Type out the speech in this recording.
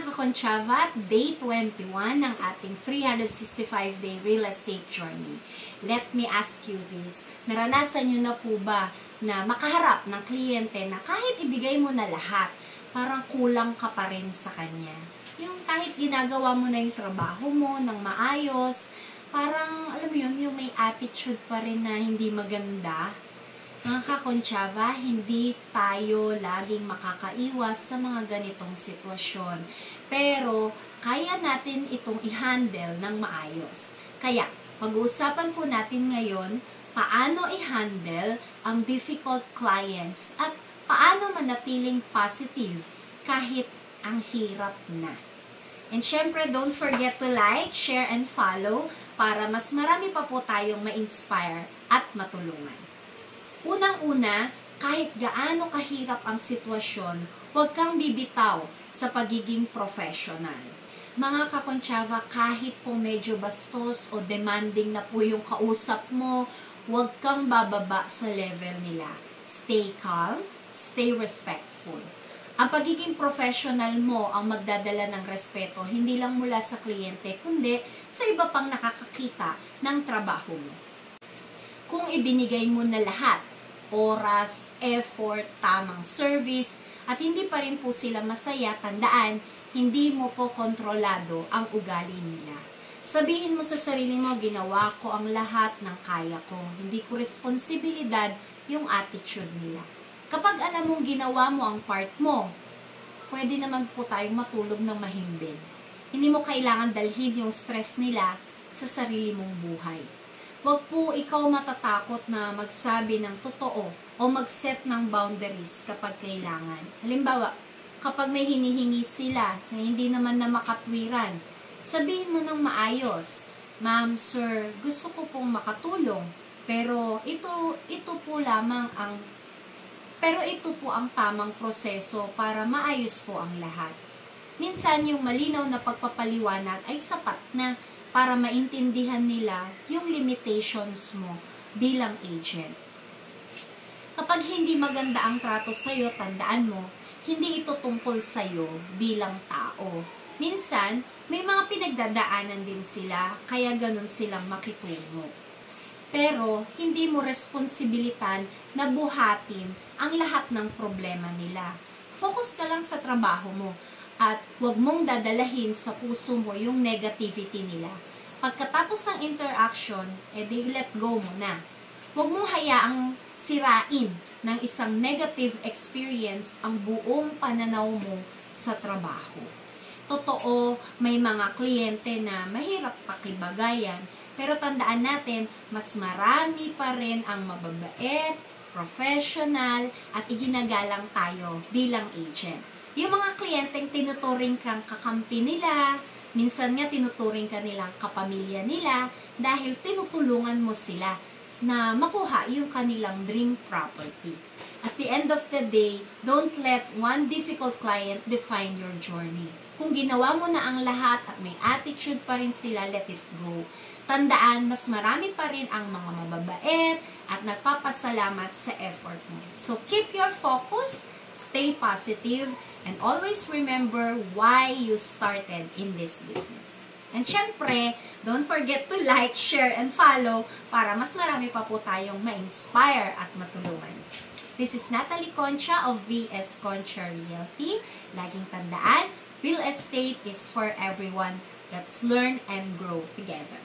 kakonsyava, day 21 ng ating 365-day real estate journey. Let me ask you this. Naranasan nyo na po ba na makaharap ng kliyente na kahit ibigay mo na lahat, parang kulang ka pa rin sa kanya? Yung kahit ginagawa mo na yung trabaho mo ng maayos, parang, alam mo yun, yung may attitude pa rin na hindi maganda. Mga kakonsyava, hindi tayo laging makakaiwas sa mga ganitong sitwasyon. Pero, kaya natin itong i-handle ng maayos. Kaya, pag-uusapan po natin ngayon, paano i-handle ang difficult clients at paano manatiling positive kahit ang hirap na. And syempre, don't forget to like, share, and follow para mas marami pa po tayong ma-inspire at matulungan. Unang-una, kahit gaano kahirap ang sitwasyon, huwag kang bibitaw sa pagiging professional. Mga kakonsyava, kahit po medyo bastos o demanding na po yung kausap mo, huwag kang bababa sa level nila. Stay calm, stay respectful. Ang pagiging professional mo ang magdadala ng respeto, hindi lang mula sa kliyente, kundi sa iba pang nakakakita ng trabaho mo. Kung ibinigay mo na lahat, oras, effort, tamang service, at hindi pa rin po sila masaya, tandaan, hindi mo po kontrolado ang ugali nila. Sabihin mo sa sarili mo, ginawa ko ang lahat ng kaya ko. Hindi ko responsibilidad yung attitude nila. Kapag alam mong ginawa mo ang part mo, pwede naman po tayong matulog ng mahimbing. Hindi mo kailangan dalhin yung stress nila sa sarili mong buhay. Huwag po ikaw matatakot na magsabi ng totoo o mag-set ng boundaries kapag kailangan. Halimbawa, kapag may hinihingi sila na hindi naman na makatwiran, sabihin mo ng maayos, "Ma'am, sir, gusto ko pong makatulong, pero ito po ang tamang proseso para maayos po ang lahat." Minsan yung malinaw na pagpapaliwanag ay sapat na para maintindihan nila yung limitations mo bilang agent. Kapag hindi maganda ang trato sa'yo, tandaan mo, hindi ito tungkol sa'yo bilang tao. Minsan, may mga pinagdadaanan din sila, kaya ganun silang makitungo. Pero, hindi mo responsibilitan na buhatin ang lahat ng problema nila. Focus ka lang sa trabaho mo. At huwag mong dadalahin sa puso mo yung negativity nila. Pagkatapos ng interaction, edi let go mo na. Huwag mong hayaang sirain ng isang negative experience ang buong pananaw mo sa trabaho. Totoo, may mga kliyente na mahirap pakibagayan, pero tandaan natin, mas marami pa rin ang mababait, professional, at iginagalang tayo bilang agent. Yung mga kliyenteng tinuturing kang kakampi nila, minsan nga tinuturing ka nilang kapamilya nila dahil tinutulungan mo sila na makuha yung kanilang dream property. At the end of the day, don't let one difficult client define your journey. Kung ginawa mo na ang lahat at may attitude pa rin sila, let it go. Tandaan, mas marami pa rin ang mga mababait at nagpapasalamat sa effort mo. So keep your focus, stay positive, and always remember why you started in this business. And syempre, don't forget to like, share, and follow para mas marami pa po tayong ma-inspire at matulungan. This is Natalie Concha of VS Concha Realty. Laging tandaan, real estate is for everyone. Let's learn and grow together.